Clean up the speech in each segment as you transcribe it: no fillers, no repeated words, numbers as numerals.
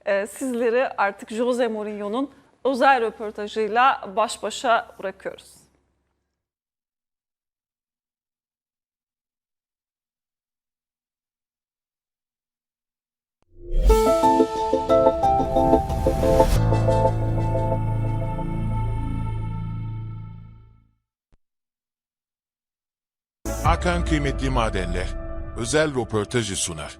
Sizleri artık Jose Mourinho'nun özel röportajıyla baş başa bırakıyoruz. Akan kıymetli madenler, özel röportajı sunar.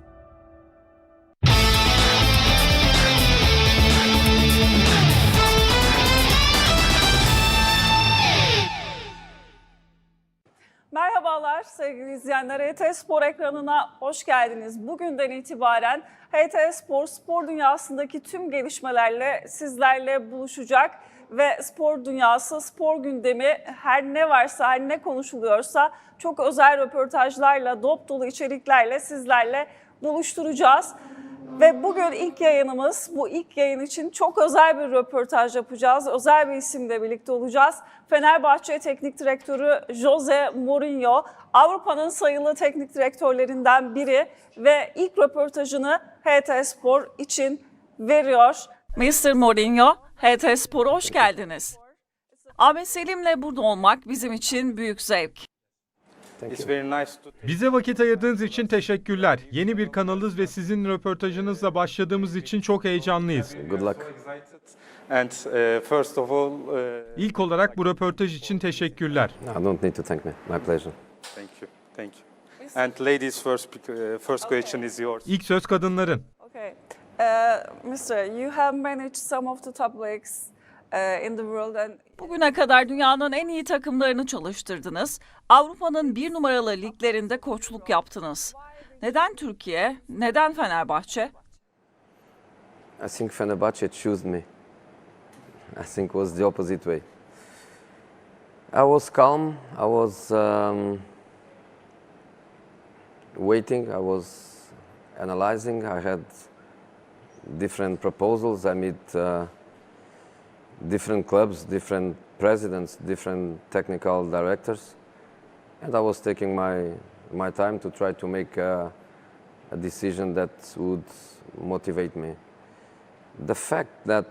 Merhabalar sevgili izleyenler, HT Spor ekranına hoş geldiniz. Bugünden itibaren HT Spor, spor dünyasındaki tüm gelişmelerle sizlerle buluşacak ve spor dünyası, spor gündemi her ne varsa, her ne konuşuluyorsa çok özel röportajlarla, dop dolu içeriklerle sizlerle buluşturacağız. Ve bugün ilk yayınımız, bu ilk yayın için çok özel bir röportaj yapacağız. Özel bir isimle birlikte olacağız. Fenerbahçe teknik direktörü Jose Mourinho, Avrupa'nın sayılı teknik direktörlerinden biri ve ilk röportajını HT Spor için veriyor. Mr. Mourinho, HT Spor'a hoş geldiniz. Ahmet Selim'le burada olmak bizim için büyük zevk. Bize vakit ayırdığınız için teşekkürler. Yeni bir kanalız ve sizin röportajınızla başladığımız için çok heyecanlıyız. Good luck. İlk olarak bu röportaj için teşekkürler. I don't need to thank me. My pleasure. Thank you. Thank you. And ladies first question is yours. İlk söz kadınların. Okay. Mr. You have managed some of the top leagues in the world and bugüne kadar dünyanın en iyi takımlarını çalıştırdınız. Avrupa'nın bir numaralı liglerinde koçluk yaptınız. Neden Türkiye? Neden Fenerbahçe? I think Fenerbahçe chose me. I think it was the opposite way. I was calm. I was waiting. I was analyzing. I had different proposals. I met different clubs, different presidents, different technical directors, and I was taking my time to try to make a decision that would motivate me. The fact that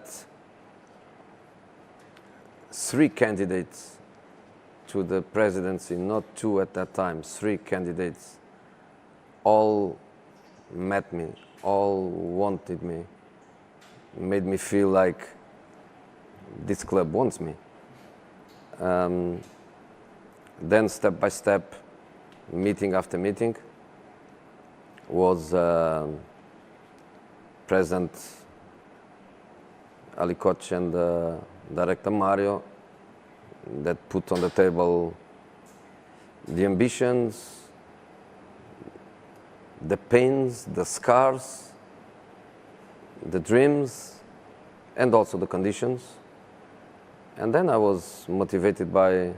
3 candidates to the presidency, not 2 at that time, 3 candidates, all met me, all wanted me, made me feel like this club wants me. Then step by step, meeting after meeting, was President Ali Koç and Director Mario that put on the table the ambitions, the pains, the scars, the dreams, and also the conditions. And then I was motivated by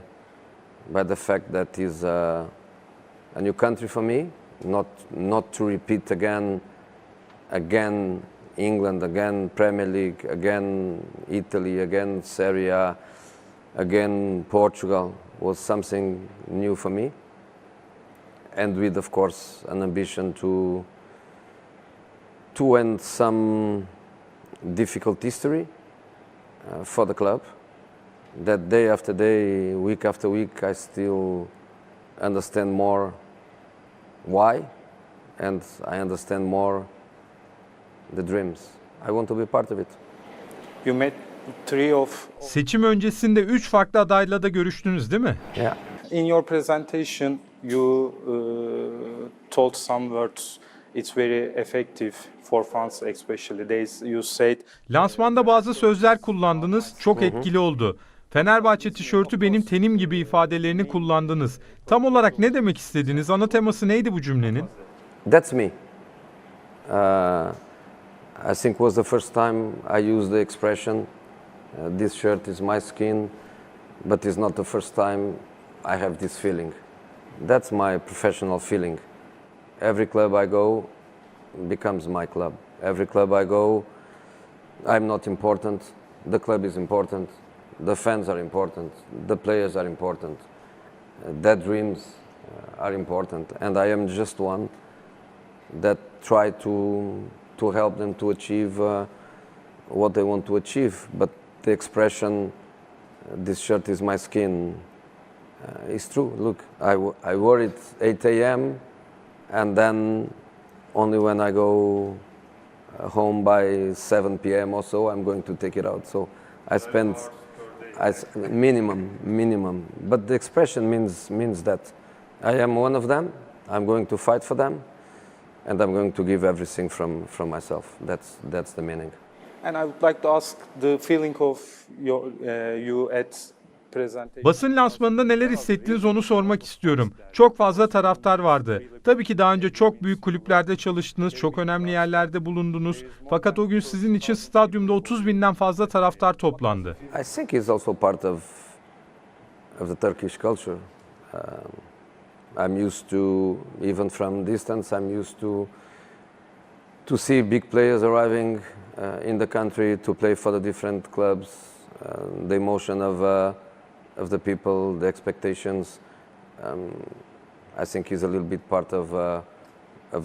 the fact that it's a new country for me, not to repeat again England, again Premier League, again Italy, again Serie A, again Portugal, was something new for me. And with, of course, an ambition to end some difficult history for the club. That day after day, week after week, I still understand more why, and I understand more the dreams. I want to be part of it. You met 3 of... Seçim öncesinde 3 farklı adayla da görüştünüz değil mi? Yeah. In your presentation, you told some words. It's very effective for fans especially. You said... Lansmanda bazı sözler kullandınız, çok etkili oldu. Fenerbahçe tişörtü benim tenim gibi ifadelerini kullandınız. Tam olarak ne demek istediniz? Ana teması neydi bu cümlenin? That's me. I think was the first time I used the expression, this shirt is my skin, but it's not the first time I have this feeling. That's my professional feeling. Every club I go becomes my club. Every club I go, I'm not important. The club is important. The fans are important. The players are important. Their dreams are important. And I am just one that try to help them to achieve what I want to achieve, but the expression, this shirt is my skin, is true. Look, I wore it 8 a.m. and then only when I go home by 7 p.m. or so, I'm going to take it out. So I spend minimum. But the expression means that I am one of them. I'm going to fight for them, and I'm going to give everything from myself. That's the meaning. And I would like to ask the feeling of you at presentation. Basın lansmanında neler hissettiniz onu sormak istiyorum. Çok fazla taraftar vardı. Tabii ki daha önce çok büyük kulüplerde çalıştınız, çok önemli yerlerde bulundunuz. Fakat o gün sizin için stadyumda 30 binden fazla taraftar toplandı. I think it's also part of the Turkish culture. I'm used to, even from distance, I'm used to see big players arriving in the country to play for the different clubs, the emotion of the people, the expectations. I think is a little bit part of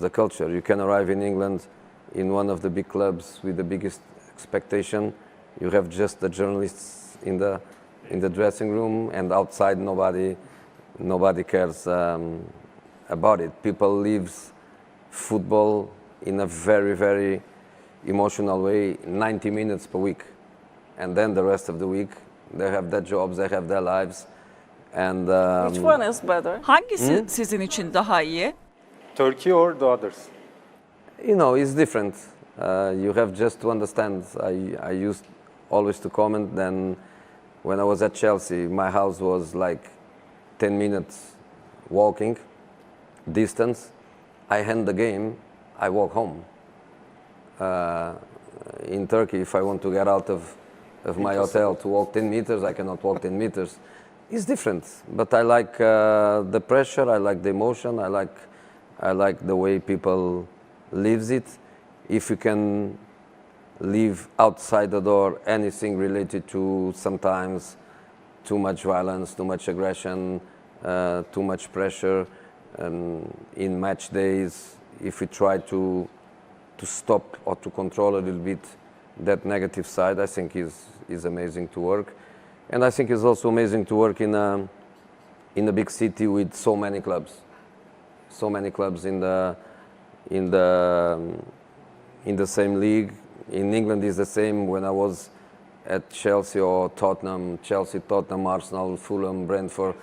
the culture. You can arrive in England in one of the big clubs with the biggest expectation. You have just the journalists in the dressing room, and outside nobody cares about it. People live football in a very, very emotional way, 90 minutes per week. And then the rest of the week, they have their jobs, they have their lives. And Which one is better? Hangisi sizin için daha iyi? Turkey or the others? you know, it's different. You have just to understand. I used always to comment. Then when I was at Chelsea, my house was like 10 minutes walking distance. I end the game, I walk home. In Turkey, if I want to get out of my hotel to walk 10 meters, I cannot walk 10 meters. It's different, but I like the pressure, I like the emotion, I like the way people lives it. If you can leave outside the door anything related to sometimes too much violence, too much aggression, too much pressure in match days, if we try to stop or to control a little bit that negative side, I think is amazing to work. And I think it's also amazing to work in a big city with so many clubs. So many clubs in the same league. In England is the same. When I was at Chelsea or Tottenham, Chelsea, Tottenham, Arsenal, Fulham, Brentford,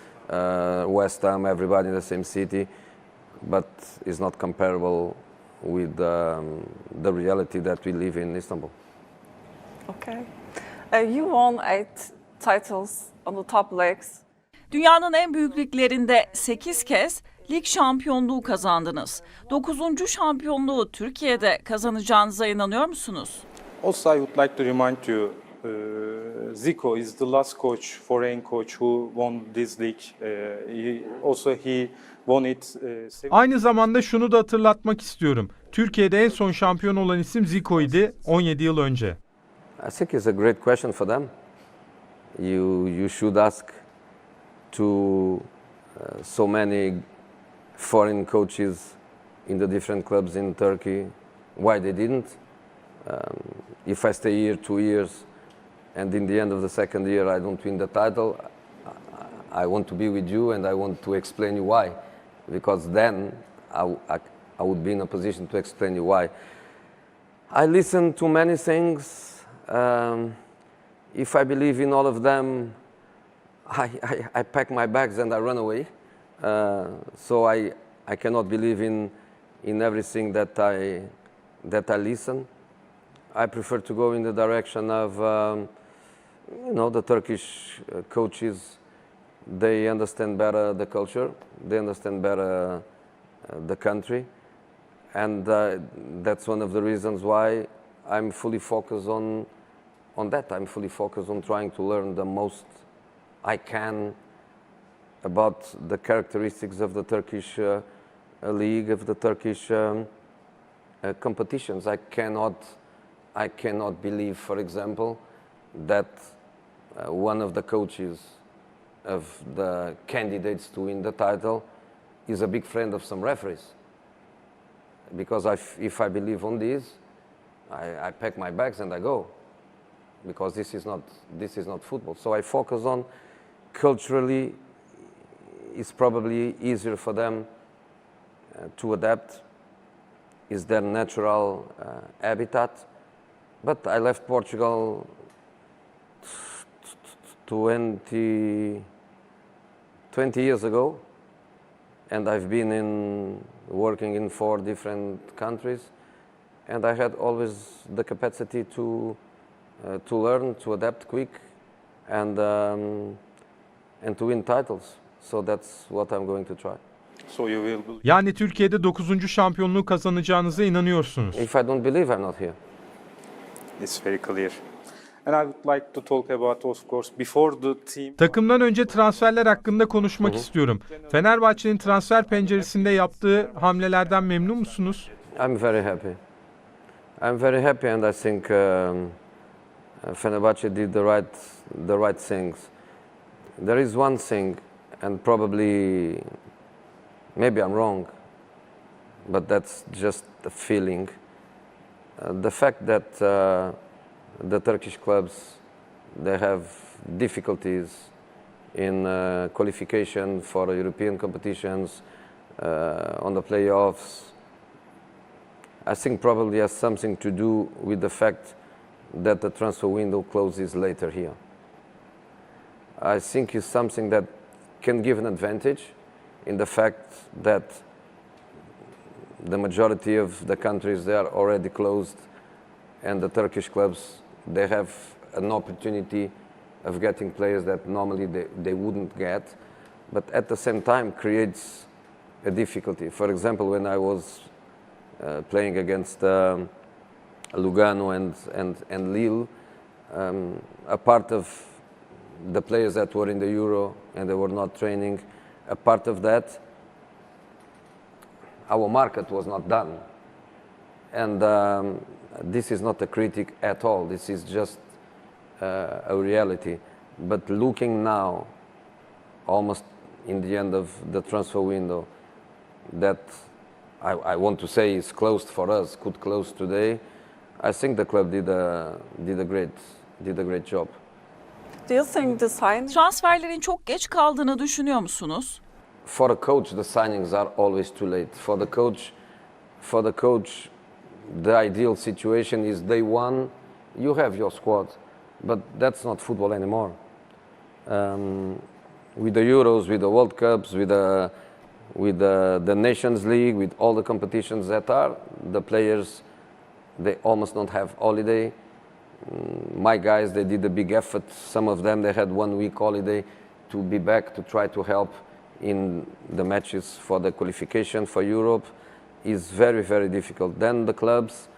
West Ham, everybody in the same city. But it's not comparable with the reality that we live in Istanbul. Okay. You won 8 titles on the top leagues. Dünyanın en büyük liglerinde 8 kez lig şampiyonluğu kazandınız. 9. şampiyonluğu Türkiye'de kazanacağınıza inanıyor musunuz? Also, I would like to remind you, Zico is the last coach, foreign coach who won this league. He won it. Aynı zamanda şunu da hatırlatmak istiyorum. Türkiye'de en son şampiyon olan isim Zico idi 17 yıl önce. I think it's a great question for them. You should ask to so many foreign coaches in the different clubs in Turkey why they didn't. If I stay here 2 years and in the end of the second year I don't win the title, I want to be with you and I want to explain you why. Because then I would be in a position to explain you why. I listen to many things. If I believe in all of them, I pack my bags and I run away. So I cannot believe in everything that I listen. I prefer to go in the direction of, the Turkish coaches. They understand better the culture. They understand better the country. And that's one of the reasons why I'm fully focused on that. I'm fully focused on trying to learn the most I can about the characteristics of the Turkish league, of the Turkish competitions. I cannot believe, for example, that one of the coaches of the candidates to win the title is a big friend of some referees. Because if I believe on this, I pack my bags and I go. because this is not football. So I focus on culturally. It's probably easier for them to adapt. Is their natural habitat. But I left Portugal 20 years ago, and I've been working in 4 different countries, and I had always the capacity to learn, to adapt quick, and to win titles. So that's what I'm going to try. So you will. Yani Türkiye'de 9. şampiyonluğu kazanacağınıza inanıyorsunuz. If I don't believe, I'm not here. It's very clear. And I would like to talk about, of course, before the team. Takımdan önce transferler hakkında konuşmak istiyorum. Fenerbahçe'nin transfer penceresinde yaptığı hamlelerden memnun musunuz? I'm very happy. I'm very happy, and I think Fenerbahçe did the right things. There is one thing, and probably maybe I'm wrong, but that's just a feeling. The fact that the Turkish clubs, they have difficulties in qualification for European competitions, on the playoffs, I think probably has something to do with the fact that the transfer window closes later here. I think it's something that can give an advantage in the fact that the majority of the countries, they are already closed, and the Turkish clubs, they have an opportunity of getting players that normally they wouldn't get, but at the same time creates a difficulty. For example, when I was playing against Lugano and Lille, a part of the players that were in the Euro and they were not training, a part of that, our market was not done. And this is not a critic at all, this is just a reality. But looking now, almost in the end of the transfer window, that I want to say is closed for us, could close today, I think the club did a great job. Do you think the sign? Transferlerin çok geç kaldığını düşünüyor musunuz? For a coach, the signings are always too late. For the coach, the ideal situation is day one, you have your squad, but that's not football anymore. With the Euros, with the World Cups, with the Nations League, with all the competitions that are, the players, they almost don't have holiday. My guys, they did a big effort. Some of them, they had 1 week holiday to be back to try to help in the matches for the qualification for Europe. Is very, very difficult. Then the clubs,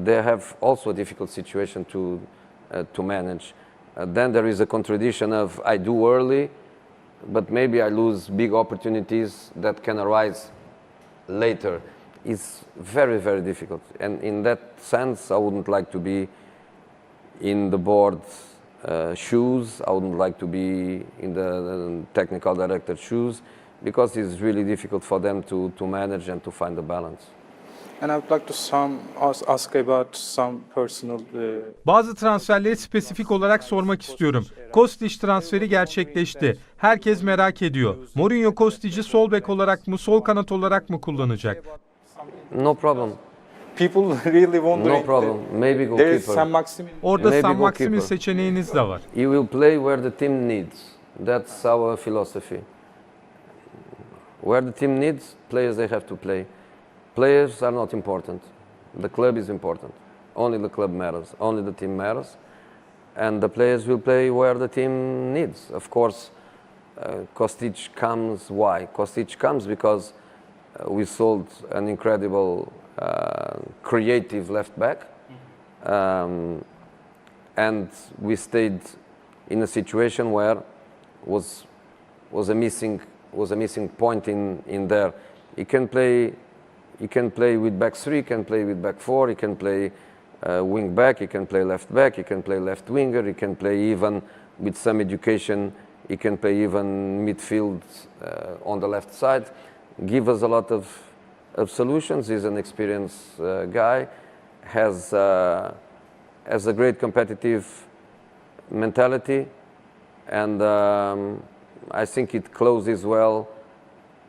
they have also a difficult situation to manage. Then there is a contradiction of I do early, but maybe I lose big opportunities that can arise later. It's very, very difficult. And in that sense, I wouldn't like to be in the board's shoes. I wouldn't like to be in the technical director's shoes, because it's really difficult for them to manage and to find the balance. And I would like to ask about some personal. Bazı transferleri spesifik olarak sormak istiyorum. Kostić transferi gerçekleşti. Herkes merak ediyor. Mourinho Kostić'i sol bek olarak mı, sol kanat olarak mı kullanacak? No problem. People really wondering. No problem. Maybe There is goalkeeper. San Maximin. Orada Maybe San Maximin goalkeeper. seçeneğiniz de var. He will play where the team needs. That's our philosophy. Where the team needs, players they have to play. Players are not important. The club is important. Only the club matters. Only the team matters. And the players will play where the team needs. Of course, Kostić comes. Why? Kostić comes because we sold an incredible creative left back, and we stayed in a situation where was a missing point in there. He can play with back three, he can play with back four, he can play wing back, he can play left back, he can play left winger, he can play even with some education, he can play even midfield on the left side. Give us a lot of solutions. He's an experienced guy, has a great competitive mentality, and I think it closes well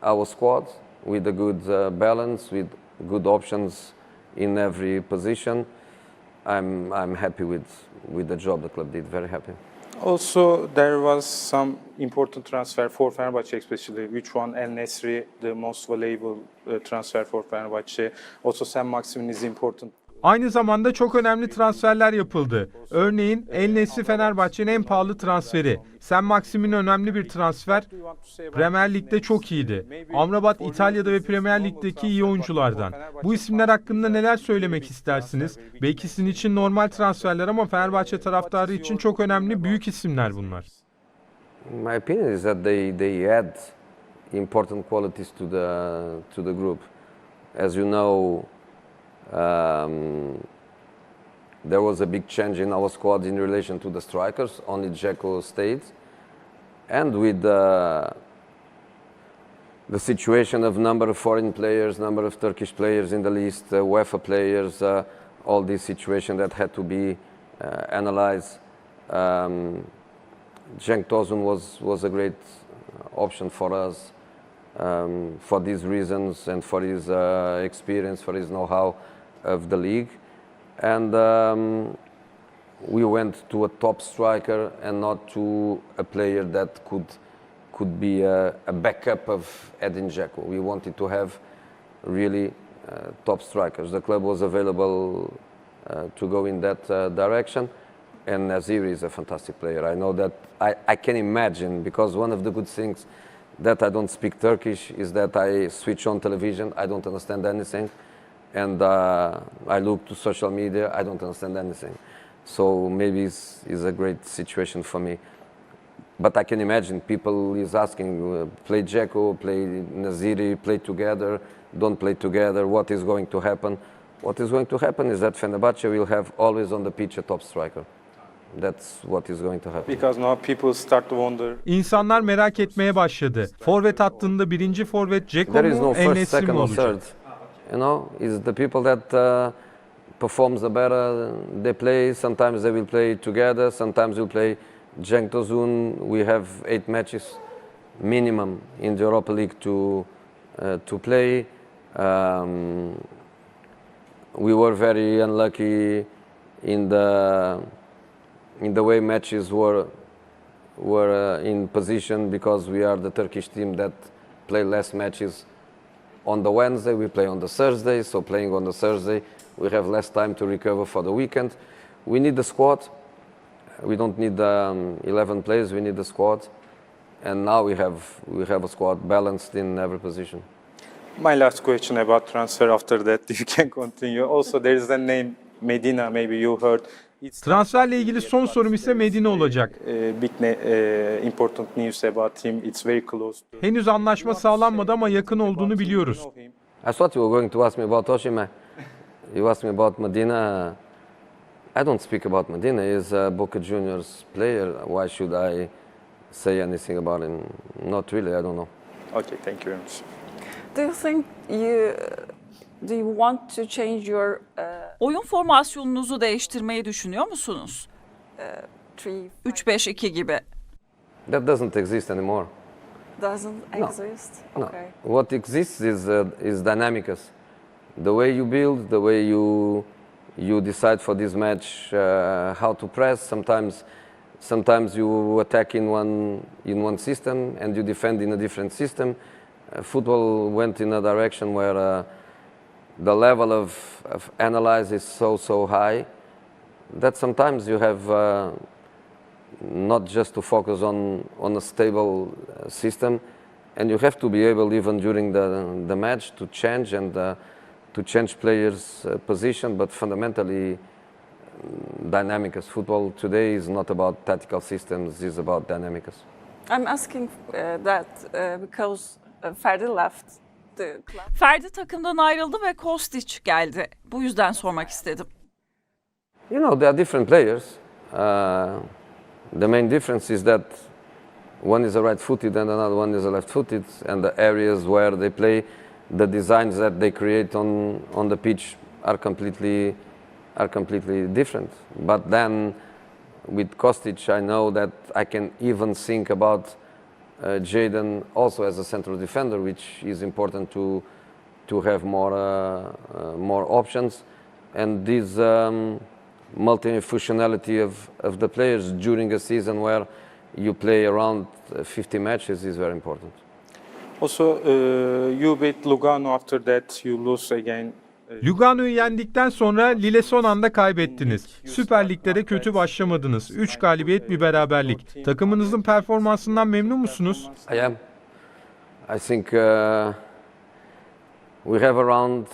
our squad with a good balance, with good options in every position. I'm happy with the job the club did. Very happy. Also, there was some important transfer for Fenerbahçe, especially which one? El Nesri, the most valuable transfer for Fenerbahçe. Also, Sam Maximin is important. Aynı zamanda çok önemli transferler yapıldı. Örneğin El Nesri Fenerbahçe'nin en pahalı transferi. Sam Maximin önemli bir transfer. Premier Lig'de çok iyiydi. Amrabat İtalya'da ve Premier Lig'deki iyi oyunculardan. Bu isimler hakkında neler söylemek istersiniz? Belki sizin için normal transferler ama Fenerbahçe taraftarı için çok önemli büyük isimler bunlar. My opinion is that they add important qualities to the group. As you know, there was a big change in our squad in relation to the strikers. Only Dzeko stayed, and with the situation of number of foreign players, number of Turkish players in the list, UEFA players, all this situation that had to be analyzed. Cenk Tosun was a great option for us for these reasons and for his experience, for his know-how of the league. And we went to a top striker and not to a player that could be a backup of Edin Dzeko. We wanted to have really top strikers. The club was available to go in that direction, and Naziri is a fantastic player. I know that I can imagine, because one of the good things that I don't speak Turkish is that I switch on television, I don't understand anything, and I look to social media, I don't understand anything. So maybe it's a great situation for me. But I can imagine people is asking, play Dzeko, play Naziri, play together, don't play together, what is going to happen? What is going to happen is that Fenerbahçe will have always on the pitch a top striker. That's what is going to happen. Because now people start to wonder. İnsanlar merak etmeye başladı. Forvet hattında birinci forvet Dzeko There is mu, no El first, Nesri mi second or olacak? third. You know, it's the people that performs the better. They play. Sometimes they will play together. Sometimes we'll play. Cenk Tosun. We have 8 matches minimum in the Europa League to play. We were very unlucky in the way matches were in position, because we are the Turkish team that play less matches on the Wednesday. We play on the Thursday, so playing on the Thursday, we have less time to recover for the weekend. We need the squad. We don't need 11 players. We need the squad, and now we have a squad balanced in every position. My last question about transfer. After that, you can continue. Also, there is a name Medina. Maybe you heard. Transferle ilgili son sorum ise Medine olacak. Important news about him. It's very close. Henüz anlaşma sağlanmadı ama yakın olduğunu biliyoruz. I thought you were going to ask me about Osimhen. You asked me about Medina. I don't speak about Medina. He's a Boca Juniors player. Why should I say anything about him? Not really. I don't know. Okay, thank you very much. Do you want to change your Oyun formasyonunuzu değiştirmeyi düşünüyor musunuz? 3-5-2 gibi. That doesn't exist anymore. doesn't No. exist? No. Okay. What exists is dynamicus. The way you build, the way you decide for this match how to press. Sometimes you attack in one system and you defend in a different system. Football went in a direction where the level of analysis is so high that sometimes you have not just to focus on a stable system, and you have to be able, even during the match, to change and to change players' position. But fundamentally, dynamicus. Football today is not about tactical systems; it's about dynamicus. I'm asking that because Ferdi left the club. Ferdi takımdan ayrıldı ve Kostić geldi. Bu yüzden sormak istedim. You know, they are different players. The main difference is that one is a right-footed and another one is a left-footed, and the areas where they play, the designs that they create on the pitch are completely different. But then with Kostic, I know that I can even think about Jadon also as a central defender, which is important to have more options, and this multi-functionality of the players during a season where you play around 50 matches is very important. Also, you beat Lugano. After that, you lose again. Lugano'yu yendikten sonra Lille son anda kaybettiniz. Süper Lig'de kötü başlamadınız. 3 galibiyet, bir beraberlik. Takımınızın performansından memnun musunuz? I am. I think we have around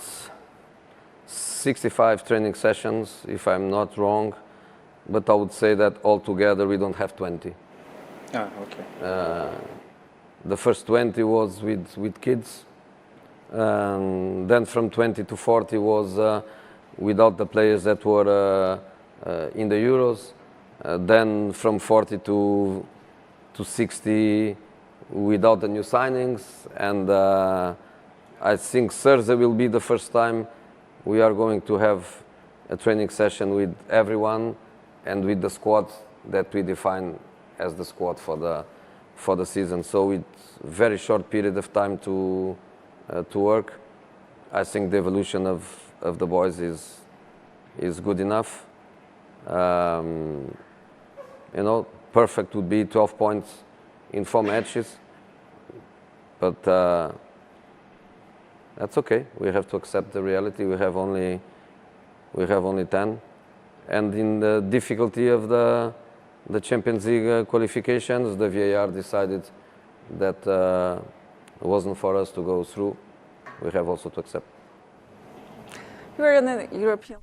65 training sessions, if I'm not wrong, but I would say that altogether we don't have 20. Okay. The first 20 was with kids. Then from 20 to 40 was without the players that were in the Euros. Then from 40 to 60 without the new signings. And I think Thursday will be the first time we are going to have a training session with everyone and with the squad that we define as the squad for the season. So it's very short period of time to work. I think the evolution of the boys is good enough. You know, perfect would be 12 points in 4 matches, but that's okay. We have to accept the reality. We have only 10, and in the difficulty of the Champions League qualifications, the VAR decided that it wasn't for us to go through. We have also to accept.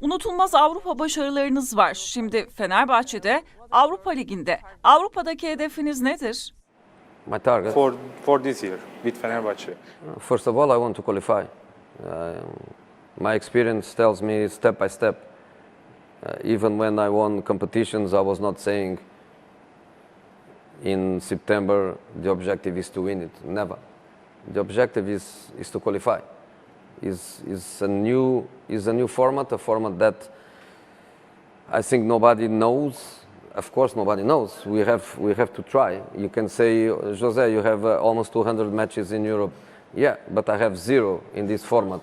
Unutulmaz Avrupa başarılarınız var. Şimdi Fenerbahçe'de, Avrupa Ligi'nde. Avrupa'daki hedefiniz nedir? My target? For this year with Fenerbahçe. First of all, I want to qualify. My experience tells me step by step. Even when I won competitions, I was not saying in September the objective is to win it. Never. The objective is to qualify. Is a new format, a format that I think nobody knows. Of course, nobody knows. We have to try. You can say, Jose, you have almost 200 matches in Europe. Yeah, but I have 0 in this format.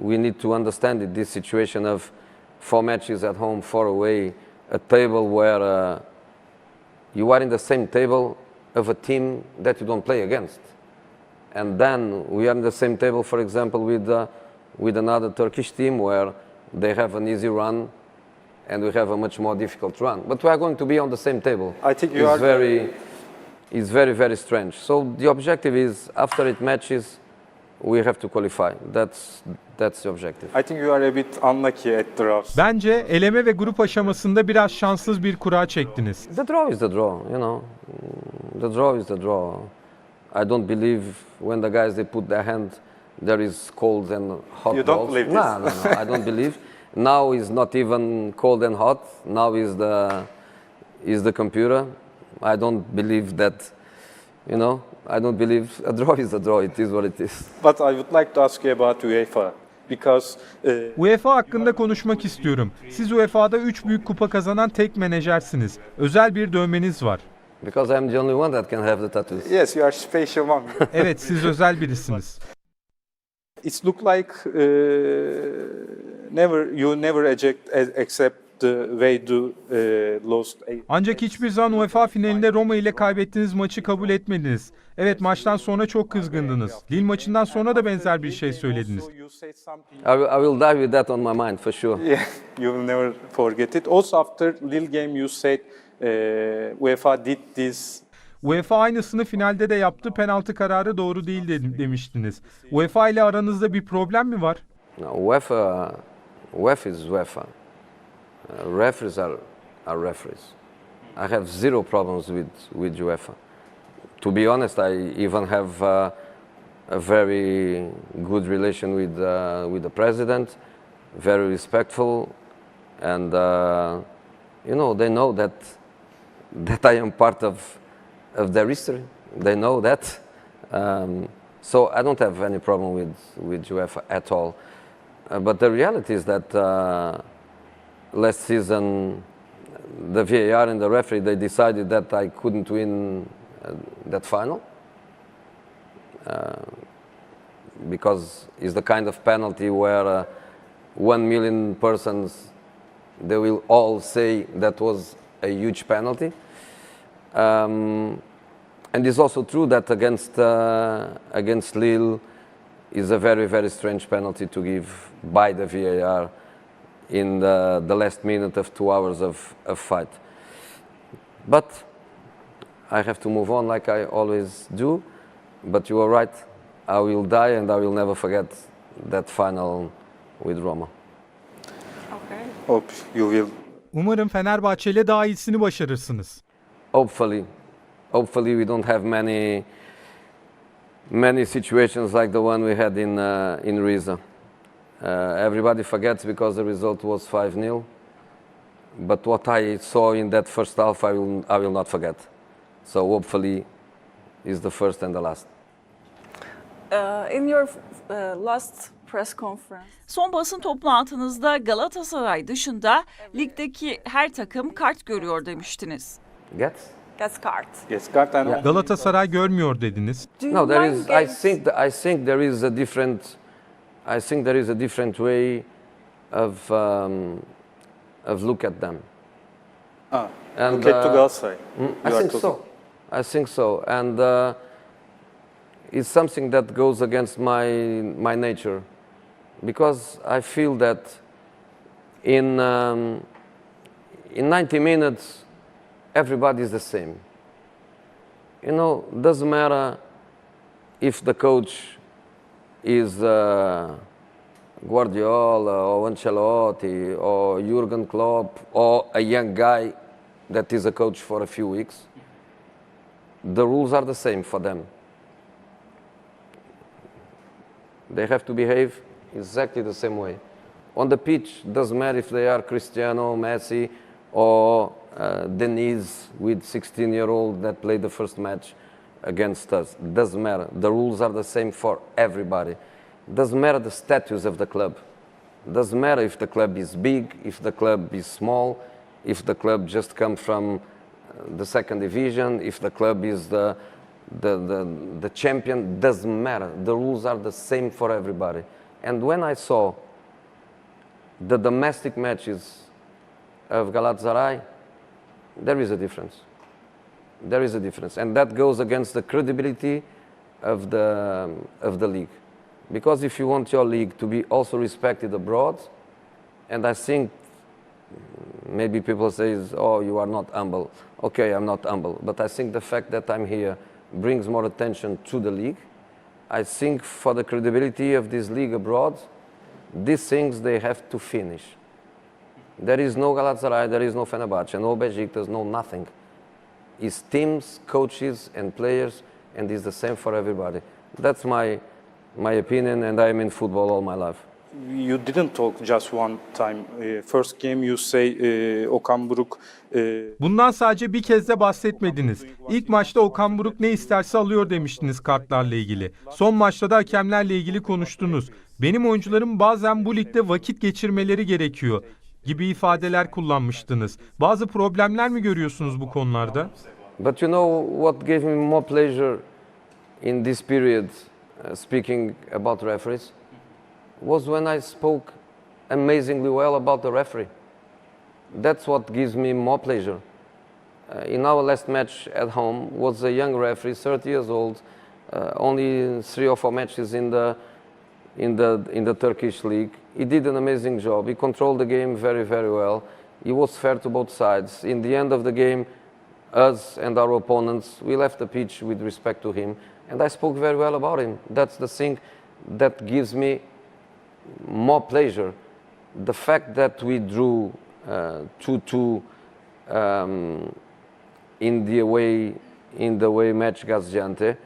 We need to understand it, this situation of 4 matches at home, 4 away, a table where you are in the same table of a team that you don't play against. And then we are in the same table, for example, with another Turkish team where they have an easy run and we have a much more difficult run. But we are going to be on the same table. I think It's very, very strange. So the objective is, after it matches, we have to qualify. That's the objective. I think you are a bit unlucky at the draws. Bence eleme ve grup aşamasında biraz şanssız bir kura çektiniz. The draw is the draw, you know. The draw is the draw. I don't believe when the guys they put their hand, there is cold and hot. You don't balls. believe No, this? I don't believe. Now is not even cold and hot. Now is the computer. I don't believe that, you know. I don't believe a draw is a draw. It is what it is. But I would like to ask you about UEFA because UEFA hakkında konuşmak istiyorum. Siz UEFA'da 3 büyük kupa kazanan tek menajersiniz. Özel bir dövmeniz var. Because I'm the only one that can have the tattoos. yes, you are special one. Evet, siz özel birisiniz. It look like you never accept the way to lost. Ancak hiçbir zaman UEFA finalinde Roma ile kaybettiğiniz maçı kabul etmediniz. Evet, maçtan sonra çok kızgındınız. Lille maçından sonra da benzer bir şey söylediniz. I will die with that on my mind for sure. Yeah, you will never forget it. Also after Lille game you said UEFA did this. UEFA aynısını finalde de yaptı. Penaltı kararı doğru değil demiştiniz. UEFA ile aranızda bir problem mi var? No, UEFA is UEFA. Referees are referees. I have 0 problems with UEFA. To be honest, I even have a very good relation with the president, very respectful, and you know, they know that I am part of their history. They know that. So I don't have any problem with UEFA at all. But the reality is that last season the VAR and the referee, they decided that I couldn't win that final. Because it's the kind of penalty where 1 million persons, they will all say that was a huge penalty. And it's also true that against Lille is a very, very strange penalty to give by the VAR in the last minute of 2 hours of fight. But I have to move on like I always do. But you are right, I will die and I will never forget that final with Roma. Okay. Hope you will. Umarım Fenerbahçe ile daha iyisini başarırsınız. Hopefully we don't have many situations like the one we had in Riza. Everybody forgets because the result was 5-0. But what I saw in that first half, I will not forget. So hopefully, is the first and the last. In your last press conference, Son basın toplantınızda Galatasaray dışında ligdeki her takım kart görüyor demiştiniz. Gets? gets card. Yes, card and Galatasaray görmüyor dediniz. Do you No, there mind is. getting- I think there is a different. I think there is a different way of look at them. And, look at to Galatasaray. I You are think talking- so. I think so, and it's something that goes against my nature, because I feel that in 90 minutes everybody is the same. You know, doesn't matter if the coach is Guardiola or Ancelotti or Jurgen Klopp or a young guy that is a coach for a few weeks. The rules are the same for them. They have to behave exactly the same way. On the pitch, doesn't matter if they are Cristiano, Messi, or Denise with 16-year-old that played the first match against us. Doesn't matter. The rules are the same for everybody. Doesn't matter the status of the club. Doesn't matter if the club is big, if the club is small, if the club just comes from the second division, if the club is the champion. Doesn't matter. The rules are the same for everybody. And when I saw the domestic matches of Galatasaray, there is a difference. There is a difference, and that goes against the credibility of the league. Because if you want your league to be also respected abroad, and I think maybe people say, oh, you are not humble. Okay, I'm not humble, but I think the fact that I'm here brings more attention to the league. I think for the credibility of this league abroad, these things they have to finish. There is no Galatasaray, there is no Fenerbahçe, no Beşiktaş, no nothing. It's teams, coaches and players, and it's the same for everybody. That's my opinion, and I'm in football all my life. You didn't talk just one time. First game you say Okan Buruk. Bundan sadece bir kez de bahsetmediniz. İlk maçta Okan Buruk ne isterse alıyor demiştiniz kartlarla ilgili. Son maçta da hakemlerle ilgili konuştunuz. Benim oyuncularım bazen bu ligde vakit geçirmeleri gerekiyor gibi ifadeler kullanmıştınız. Bazı problemler mi görüyorsunuz bu konularda? But you know what gave me more pleasure in this period, speaking about referees, was when I spoke amazingly well about the referee. That's what gives me more pleasure. In our last match at home was a young referee, 30 years old, only 3 or 4 matches in the Turkish league. He did an amazing job. He controlled the game very, very well. He was fair to both sides. In the end of the game, us and our opponents, we left the pitch with respect to him, and I spoke very well about him. That's the thing that gives me more pleasure. The fact that we drew 2-2 in the away match Gaziantep.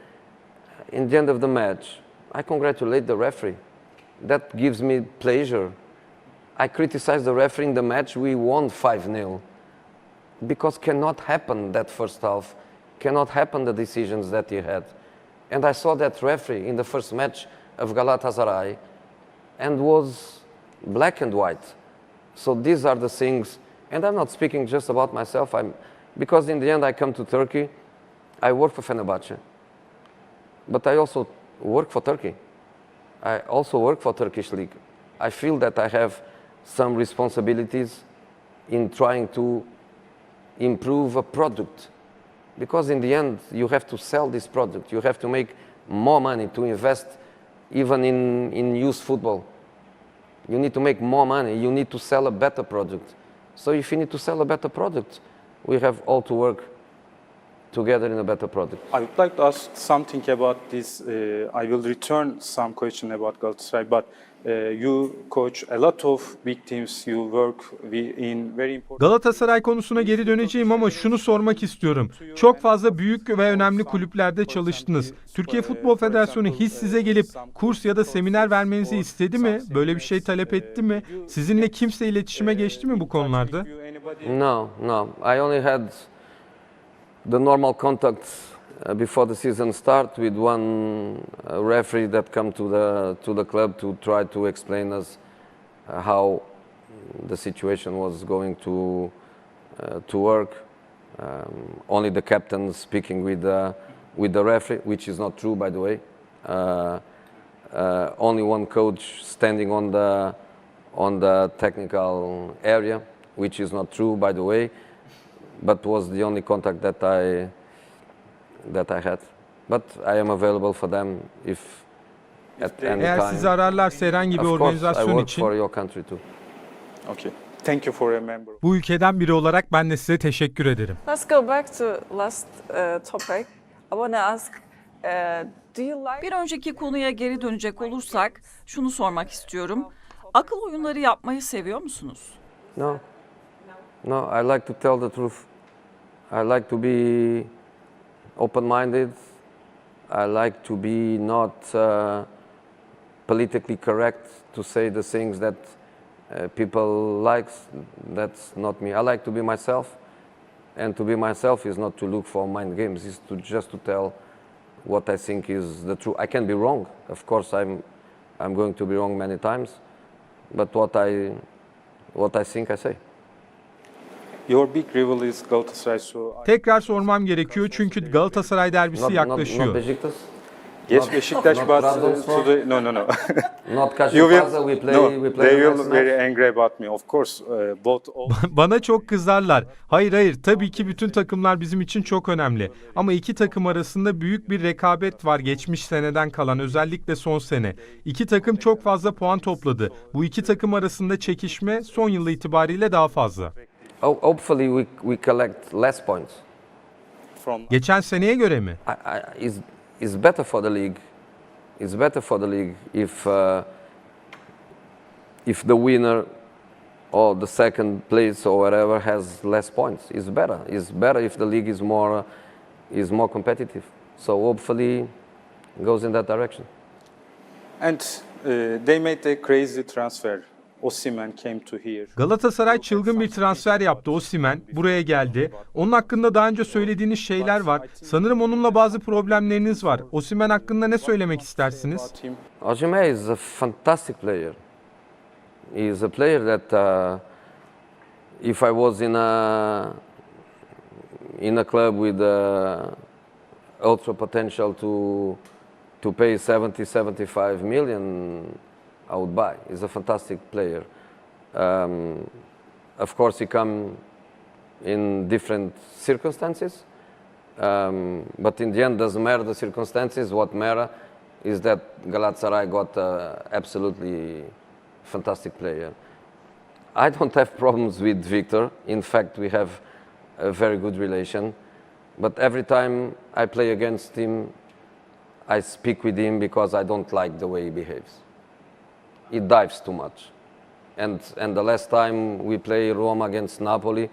In the end of the match, I congratulate the referee. That gives me pleasure. I criticize the referee in the match. We won 5-0 because cannot happen that first half, cannot happen the decisions that he had. And I saw that referee in the first match of Galatasaray and was black and white. So these are the things, And I'm not speaking just about myself, because in the end I come to Turkey, I work for Fenerbahçe, but I also work for Turkey. I also work for Turkish League. I feel that I have some responsibilities in trying to improve a product, because in the end you have to sell this product, you have to make more money to invest even in youth football. You need to make more money, you need to sell a better product. So if you need to sell a better product, we have all to work together in a better product. I would like to ask something about this. I will return some question about Galatasaray, but you coach a lot of big teams. You work in very important... Galatasaray konusuna geri döneceğim ama şunu sormak istiyorum. Çok fazla büyük ve önemli kulüplerde çalıştınız. Türkiye Futbol Federasyonu hiç size gelip kurs ya da seminer vermenizi istedi mi? Böyle bir şey talep etti mi? Sizinle kimse iletişime geçti mi bu konularda? No. I only had the normal contacts before the season start with one referee that come to the club to try to explain us how the situation was going to work. Only the captain speaking with the referee, which is not true, by the way. Only one coach standing on the technical area, which is not true, by the way, but was the only contact that I had. But I am available for them if at any Eğer time. sizi ararlarsa herhangi bir Of course, I organizasyon work için for your country too. Okay. Thank you for remembering. bu ülkeden biri olarak ben de size teşekkür ederim. Let's go back to last topic. I want to ask, do you like... Bir önceki konuya geri dönecek olursak şunu sormak istiyorum. Akıl oyunları yapmayı seviyor musunuz? No, I like to tell the truth. I like to be open-minded. I like to be not politically correct, to say the things that people likes. That's not me. I like to be myself, and to be myself is not to look for mind games. It's to just to tell what I think is the truth. I can be wrong. Of course, I'm going to be wrong many times, but what I think I say. Your big rival is Galatasaray, so... Tekrar sormam gerekiyor çünkü Galatasaray derbisi yaklaşıyor. Not Beşiktaş. Yes, Beşiktaş, not but Trabzonspor. no. Not You will, Kasımpaşa. We play no, the they will next very match. angry about me. Of course, both... Bana çok kızarlar. Hayır, tabii ki bütün takımlar bizim için çok önemli. Ama iki takım arasında büyük bir rekabet var geçmiş seneden kalan, özellikle son sene. İki takım çok fazla puan topladı. Bu iki takım arasında çekişme son yıl itibariyle daha fazla. Hopefully we collect less points. from... Geçen seneye göre mi? It's better for the league. It's better for the league if the winner or the second place or whatever has less points. It's better. It's better if the league is more competitive. So hopefully it goes in that direction. And they made a crazy transfer. Osimhen came to here. Galatasaray çılgın bir transfer yaptı. Osimhen buraya geldi. Onun hakkında daha önce söylediğiniz şeyler var. Sanırım onunla bazı problemleriniz var. Osimhen hakkında ne söylemek istersiniz? Osimhen is a fantastic player. He is a player that if I was in a club with ultra potential to pay 70-75 million, I would buy. He's a fantastic player. Of course, he come in different circumstances, but in the end, doesn't matter the circumstances. What matter is that Galatasaray got absolutely fantastic player. I don't have problems with Victor. In fact, we have a very good relation. But every time I play against him, I speak with him because I don't like the way he behaves. He dives too much. And the last time we played Roma against Napoli,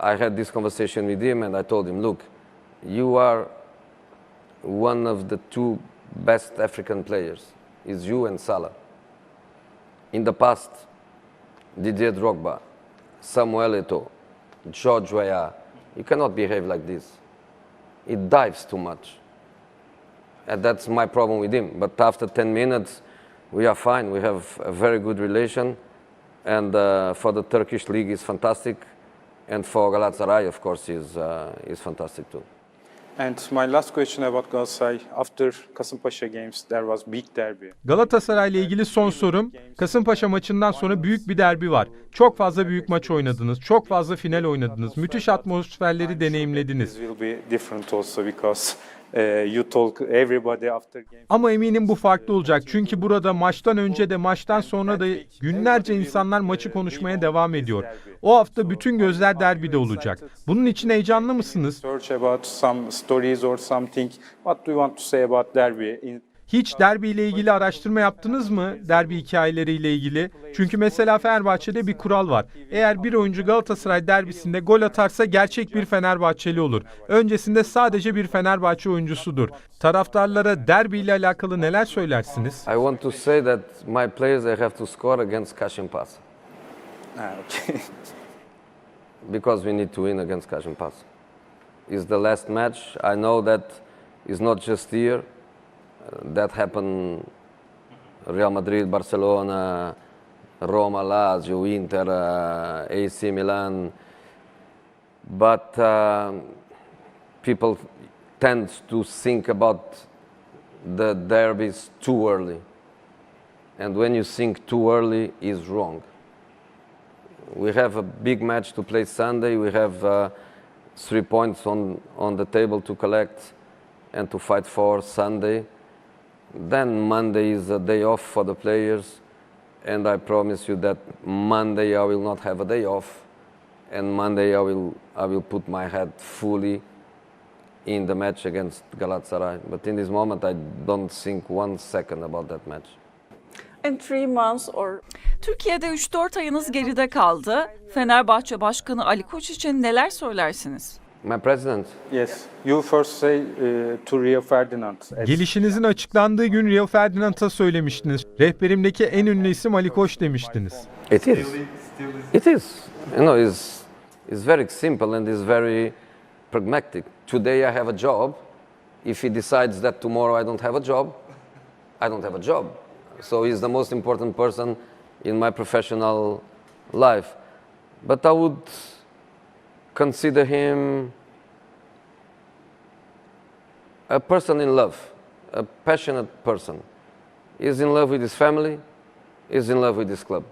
I had this conversation with him and I told him, look, you are one of the two best African players. It's you and Salah. In the past, Didier Drogba, Samuel Eto'o, George Weah, you cannot behave like this. He dives too much. And that's my problem with him. But after 10 minutes, we are fine. We have a very good relation. And for the Turkish league, it's fantastic. and for Galatasaray, of course, is fantastic too. And my last question about Galatasaray. After Kasımpaşa games, there was big derby. Galatasaray ile ilgili son sorum, Kasımpaşa maçından sonra büyük bir derbi var. Çok fazla büyük maç oynadınız, çok fazla final oynadınız, müthiş atmosferleri deneyimlediniz. This will be different also because you talk everybody after game. Ama eminim bu farklı olacak çünkü burada maçtan önce de maçtan sonra da günlerce insanlar maçı konuşmaya devam ediyor. O hafta bütün gözler derbide olacak. Bunun için heyecanlı mısınız? Search about some stories or something. What do you want to say about derby? Hiç derbi ile ilgili araştırma yaptınız mı? Derbi hikayeleriyle ilgili. Çünkü mesela Fenerbahçe'de bir kural var. Eğer bir oyuncu Galatasaray derbisinde gol atarsa gerçek bir Fenerbahçeli olur. Öncesinde sadece bir Fenerbahçe oyuncusudur. Taraftarlara derbi ile alakalı neler söylersiniz? I want to say that my players they have to score against Kasımpaşa Okay. because we need to win against Kasımpaşa. It's the last match. I know that it's not just here. That happened Real Madrid, Barcelona, Roma, Lazio, Inter, AC Milan. But people tend to think about the derbies too early. And when you think too early, is wrong. We have a big match to play Sunday. We have 3 points on the table to collect and to fight for Sunday. Then Monday is a day off for the players, and I promise you that Monday I will not have a day off, and Monday I will put my head fully in the match against Galatasaray. But in this moment I don't think 1 second about that match. In 3 months or Türkiye'de 3-4 ayınız geride kaldı. Fenerbahçe Başkanı Ali Koç için neler söylersiniz? My president, Yes, you first say to Rio Ferdinand. Gelişinizin açıklandığı gün Rio Ferdinand'a söylemiştiniz. Rehberimdeki en ünlü isim Ali Koç demiştiniz. it is. It is. You know, it's very simple and it's very pragmatic. Today I have a job. If he decides that tomorrow I don't have a job, I don't have a job. So he's the most important person in my professional life. But I would consider him a person in love, a passionate person. He's in love with his family, he's in love with his club.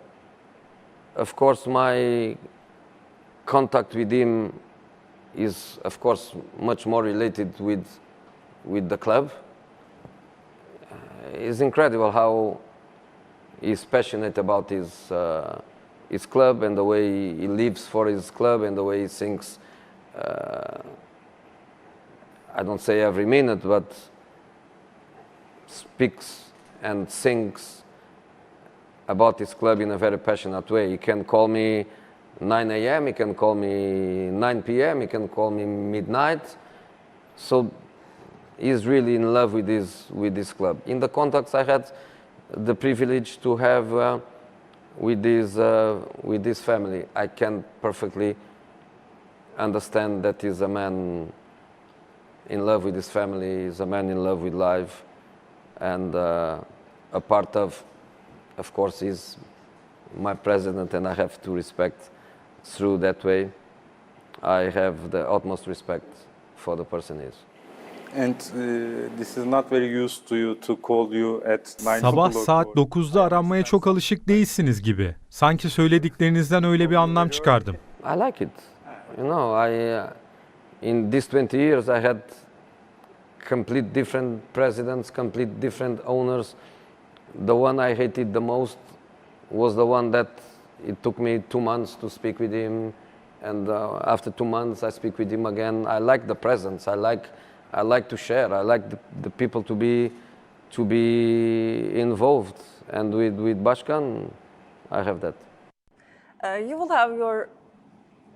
Of course, my contact with him is, of course, much more related with the club. It's incredible how he's passionate about his club and the way he lives for his club and the way he thinks. I don't say every minute, but speaks and thinks about his club in a very passionate way. He can call me 9 a.m., he can call me 9 p.m., he can call me midnight. So he's really in love with this club. In the contacts I had the privilege to have with this family, I can perfectly understand that he's a man in love with his family, he's a man in love with life, and a part of course, he's my president, and I have to respect through that way. I have the utmost respect for the person he is. And this is not very used to you to call you at 9 Sabah o'clock saat or- 9'da aranmaya çok alışık değilsiniz gibi. Sanki söylediklerinizden öyle bir anlam çıkardım. I like it. You know, in these 20 years I had complete different presidents, complete different owners. The one I hated the most was the one that it took me 2 months to speak with him, and after 2 months I speak with him again. I like the presence. I like to share. I like the people to be involved, and with Başkan, I have that. you will have your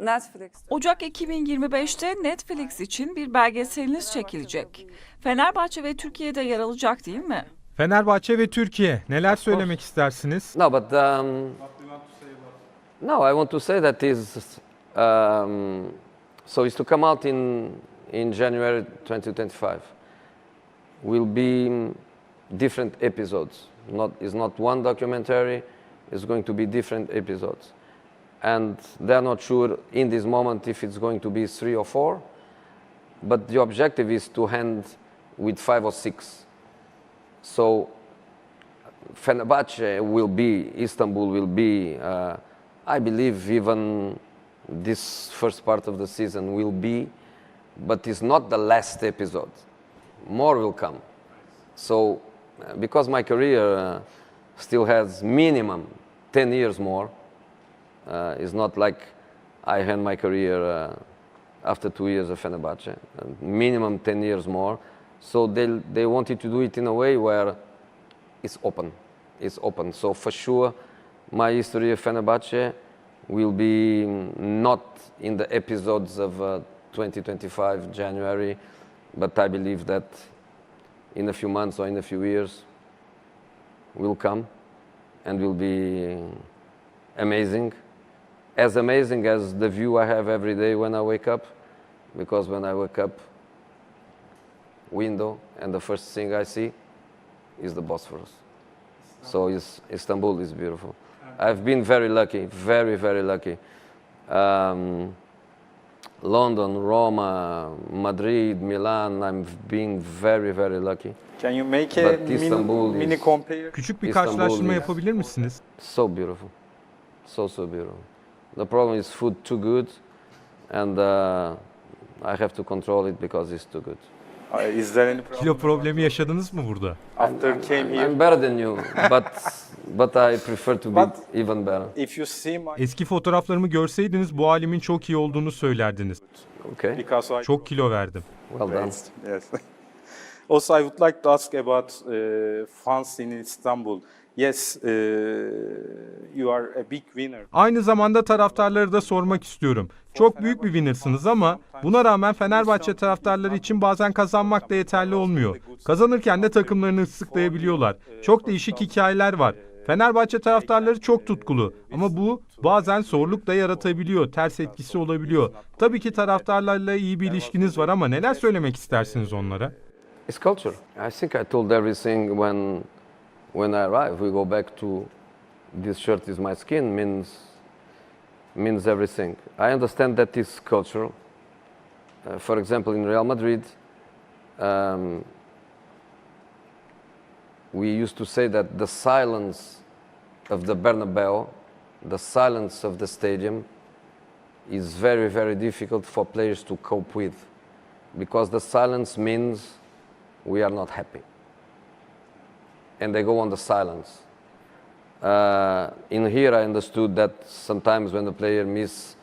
Netflix. Ocak 2025'te Netflix için bir belgeseliniz çekilecek. Fenerbahçe ve Türkiye'de yer alacak değil mi? Fenerbahçe ve Türkiye, neler söylemek istersiniz? No, but no, I want to say that so it's to come out in January 2025. Will be different episodes. It's not one documentary. It's going to be different episodes. and they're not sure in this moment if it's going to be 3 or 4, but the objective is to end with 5 or 6. So Fenerbahçe will be, Istanbul will be, I believe even this first part of the season will be, but it's not the last episode. More will come. So because my career still has minimum 10 years more, it's not like I end my career after 2 years of Fenerbahçe, minimum 10 years more. So they wanted to do it in a way where it's open. It's open. So for sure, my history of Fenerbahçe will be not in the episodes of 2025 January, but I believe that in a few months or in a few years will come and will be amazing. As amazing as the view I have every day when I wake up, because when I wake up, window, and the first thing I see is the Bosphorus. So Istanbul is beautiful. I've been very lucky, very, very lucky. London, Roma, Madrid, Milan, I'm being very, very lucky. Can you make a But Istanbul mini is- compare? Küçük bir İstanbul karşılaştırma is- yapabilir misiniz? So beautiful, so beautiful. The problem is food too good, and I have to control it because it's too good. Is there any problem? Kilo problemi yaşadınız mı burada? After came here, I'm better than you, but I prefer to be But- even better. if you see my, Eski fotoğraflarımı görseydiniz bu halimin çok iyi olduğunu söylerdiniz. Okay, because I Çok kilo verdim. well done. Yes. Also, I would like to ask about fans in Istanbul. Yes, you are a big winner. Aynı zamanda taraftarları da sormak istiyorum. Çok büyük bir winnersınız ama buna rağmen Fenerbahçe taraftarları için bazen kazanmak da yeterli olmuyor. Kazanırken de takımlarını ıslıklayabiliyorlar. Çok değişik hikayeler var. Fenerbahçe taraftarları çok tutkulu ama bu bazen zorluk da yaratabiliyor, ters etkisi olabiliyor. Tabii ki taraftarlarla iyi bir ilişkiniz var ama neler söylemek istersiniz onlara? It's culture. I think I told everything when I arrived. We go back to this shirt is my skin means everything. I understand that it's cultural. For example, in Real Madrid, we used to say that the silence of the Bernabeu, the silence of the stadium, is very, very difficult for players to cope with, because the silence means we are not happy. And they go on the silence. In here, I understood that sometimes when the player miss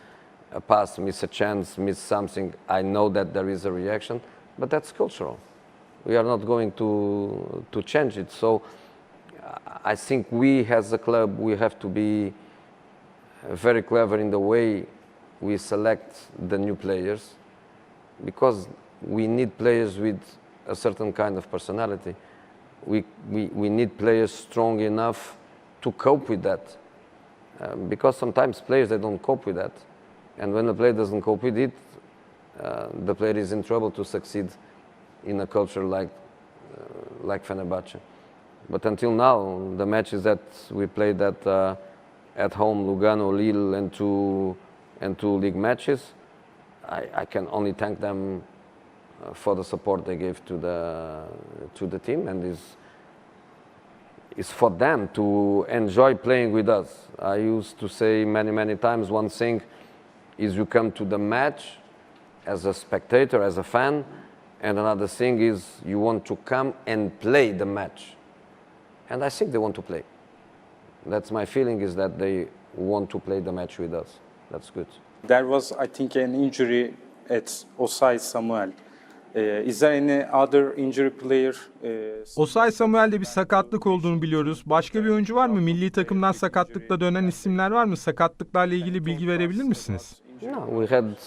a pass, miss a chance, miss something, I know that there is a reaction, but that's cultural. We are not going to change it. So I think we as a club, we have to be very clever in the way we select the new players, because we need players with a certain kind of personality. We need players strong enough to cope with that, because sometimes players, they don't cope with that, and when the player doesn't cope with it, the player is in trouble to succeed in a culture like Fenerbahçe. But until now, the matches that we played at home, Lugano, Lille, and two league matches, I can only thank them for the support they gave to the team, and it's for them to enjoy playing with us. I used to say many times, one thing is you come to the match as a spectator, as a fan, and another thing is you want to come and play the match. And I think they want to play. That's my feeling, is that they want to play the match with us. That's good. There was, I think, an injury at Osay Samuel. Is there any other injury player? Osay Samuel'de bir sakatlık olduğunu biliyoruz. Başka bir oyuncu var mı? Milli takımdan sakatlıkla dönen isimler var mı? Sakatlıklarla ilgili bilgi verebilir misiniz? No,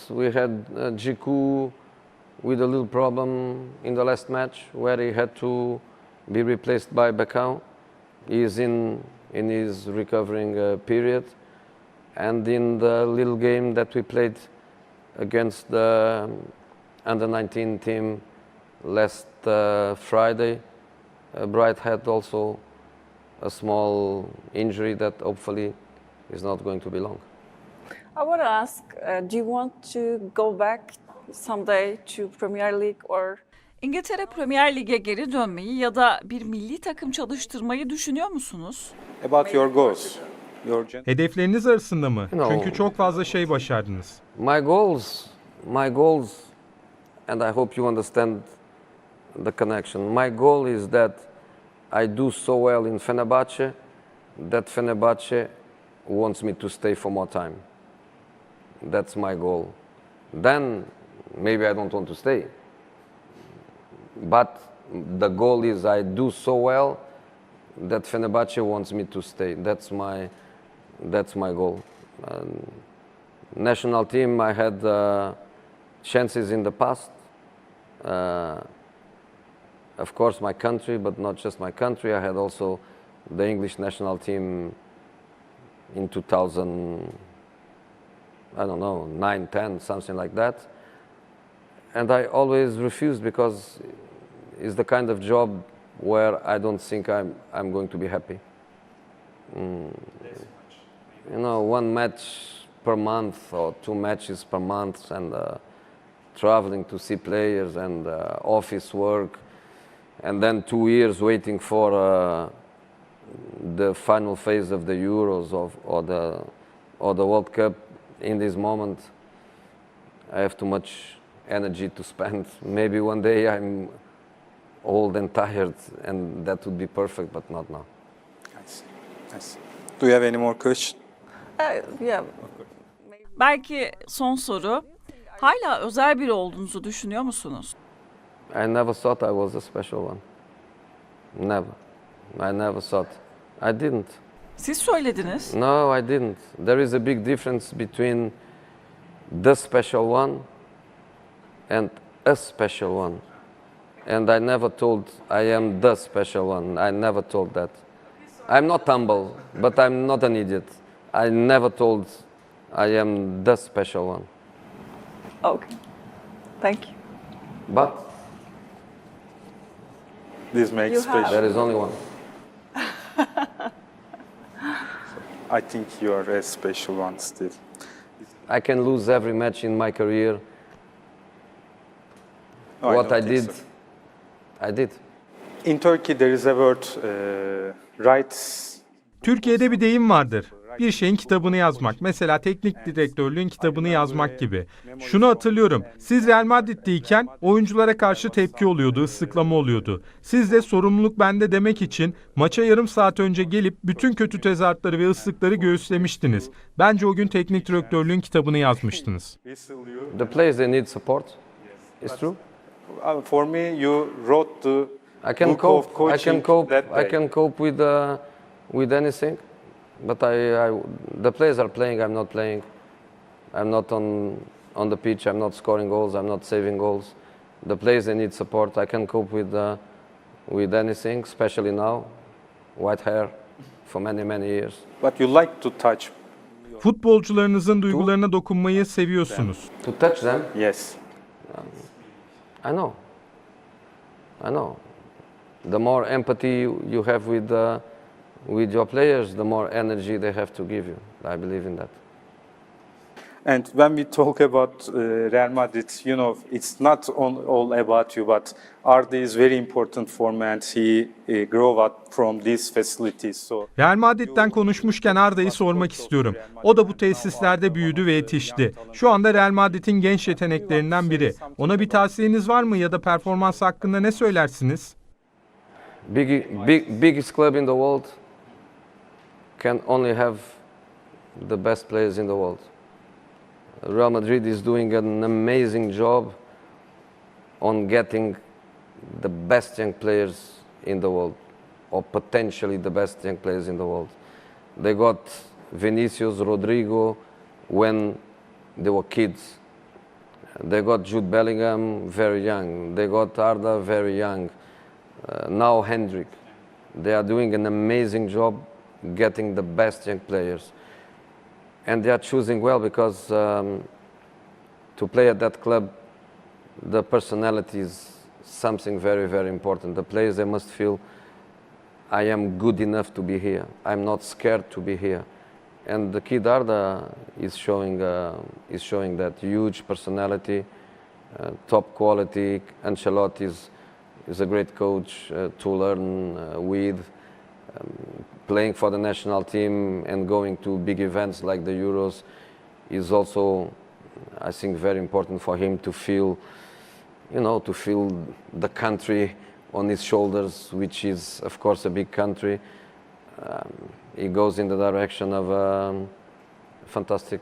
we had Jiku with a little problem in the last match where he had to be replaced by Becao. He is in his recovering period, and in the little game that we played against the under-19 team last Friday, Bright had also a small injury that hopefully is not going to be long. want to ask, do you want to go back someday to Premier League or? İngiltere Premier Lig'e geri dönmeyi ya da bir milli takım çalıştırmayı düşünüyor musunuz? About your goals, Hedefleriniz arasında mı? No. Çünkü çok fazla şey başardınız. My goals, and I hope you understand the connection. My goal is that I do so well in Fenerbahçe that Fenerbahçe wants me to stay for more time. That's my goal. Then maybe I don't want to stay. But the goal is I do so well that Fenerbahçe wants me to stay. That's my goal. National team, I had chances in the past. Of course, my country, but not just my country. I had also the English national team in 2000, I don't know, 9, 10, something like that. And I always refused because it's the kind of job where I don't think I'm going to be happy. You know, one match per month or 2 matches per month, and traveling to see players and office work, and then 2 years waiting for the final phase of the Euros or the World Cup. In this moment, I have too much energy to spend. Maybe one day I'm old and tired, and that would be perfect, but not now. Nice. Do you have any more questions? Yeah. Belki son soru. Hala özel biri olduğunuzu düşünüyor musunuz? I never thought I was a special one. Never. I never thought. I didn't. Siz söylediniz. No, I didn't. There is a big difference between the special one and a special one. And I never told I am the special one. I never told that. I'm not humble, but I'm not an idiot. I never told I am the special one. Okay. Thank you. But This makes You have- special. there is only one. I think you are a special one still. I can lose every match in my career. No, What don't I think did, so. I did. In Turkey there is a word, rights. Türkiye'de bir deyim vardır. Bir şeyin kitabını yazmak. Mesela teknik direktörlüğün kitabını yazmak gibi. Şunu hatırlıyorum. Siz Real Madrid'deyken oyunculara karşı tepki oluyordu, ıslıklama oluyordu. Siz de sorumluluk bende demek için maça yarım saat önce gelip bütün kötü tezahüratları ve ıslıkları göğüslemiştiniz. Bence o gün teknik direktörlüğün kitabını yazmıştınız. The players, they need support. It's true. For me, you wrote the I can book of cope. I coaching can cope. that day. I can cope with anything. But the players are playing. I'm not playing. I'm not on the pitch. I'm not scoring goals. I'm not saving goals. The players, they need support. I can cope with anything, especially now. White hair for many years. But you like to touch. Futbolcularınızın duygularına dokunmayı seviyorsunuz. To touch them, Yes. I know. The more empathy you have with your players, the more energy they have to give you. I believe in that. And when we talk about Real Madrid, you know, it's not all about you, but Arda is very important for me, and he grew up from these facilities. So Real Madrid'den konuşmuşken Arda'yı sormak istiyorum. O da bu tesislerde büyüdü ve yetişti. Şu anda Real Madrid'in genç yeteneklerinden biri. Ona bir tavsiyeniz var mı ya da performans hakkında ne söylersiniz? Biggest club in the world can only have the best players in the world. Real Madrid is doing an amazing job on getting the best young players in the world, or potentially the best young players in the world. They got Vinicius, Rodrigo when they were kids. They got Jude Bellingham very young. They got Arda very young. Now Hendrik. They are doing an amazing job getting the best young players. And they are choosing well because to play at that club, the personality is something very important. The players, they must feel I am good enough to be here. I'm not scared to be here. and the kid Arda is showing that huge personality, top quality. Ancelotti is a great coach to learn with. Playing for the national team and going to big events like the Euros is also, I think, very important for him to feel, to feel the country on his shoulders, which is, of course, a big country. He goes in the direction of a fantastic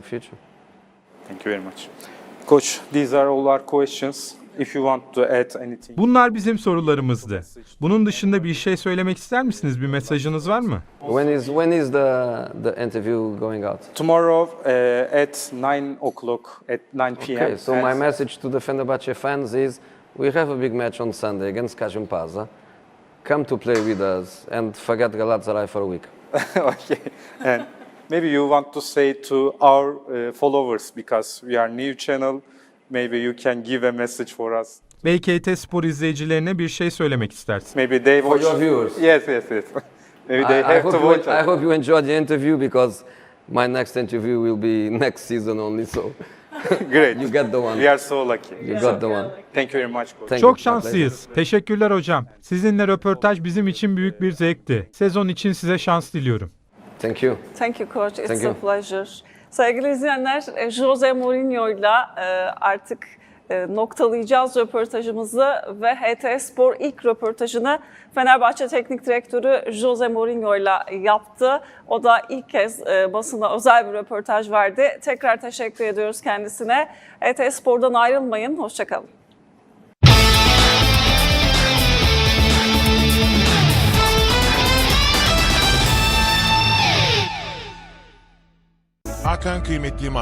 future. Thank you very much. Coach, these are all our questions. If you want to add anything. Bunlar bizim sorularımızdı. Bunun dışında bir şey söylemek ister misiniz? Bir mesajınız var mı? When is the interview going out? Tomorrow at 9 o'clock, at 9 p.m. Okay, so my message to the Fenerbahçe fans is we have a big match on Sunday against Kajumpaza. Come to play with us and forget Galatasaray for a week. Okay. And maybe you want to say to our followers, because we are new channel, maybe you can give a message for us. Belki HT Spor izleyicilerine bir şey söylemek istersin. Maybe they For watch. your viewers. Yes. Maybe they have to watch. I hope you enjoyed the interview because my next interview will be next season only. So Great. you got the one. We are so lucky. You got the one. Thank you very much, coach. Thank you. Çok şanslıyız. Teşekkürler hocam. Sizinle röportaj bizim için büyük bir zevkti. Sezon için size şans diliyorum. Thank you. Thank you coach. It's Thank a you. pleasure. Sevgili izleyenler, Jose Mourinho'yla artık noktalayacağız röportajımızı ve HT Spor ilk röportajını Fenerbahçe teknik direktörü Jose Mourinho'yla yaptı. O da ilk kez basına özel bir röportaj verdi. Tekrar teşekkür ediyoruz kendisine. HT Spor'dan ayrılmayın. Hoşça kalın. Hakan kıymetli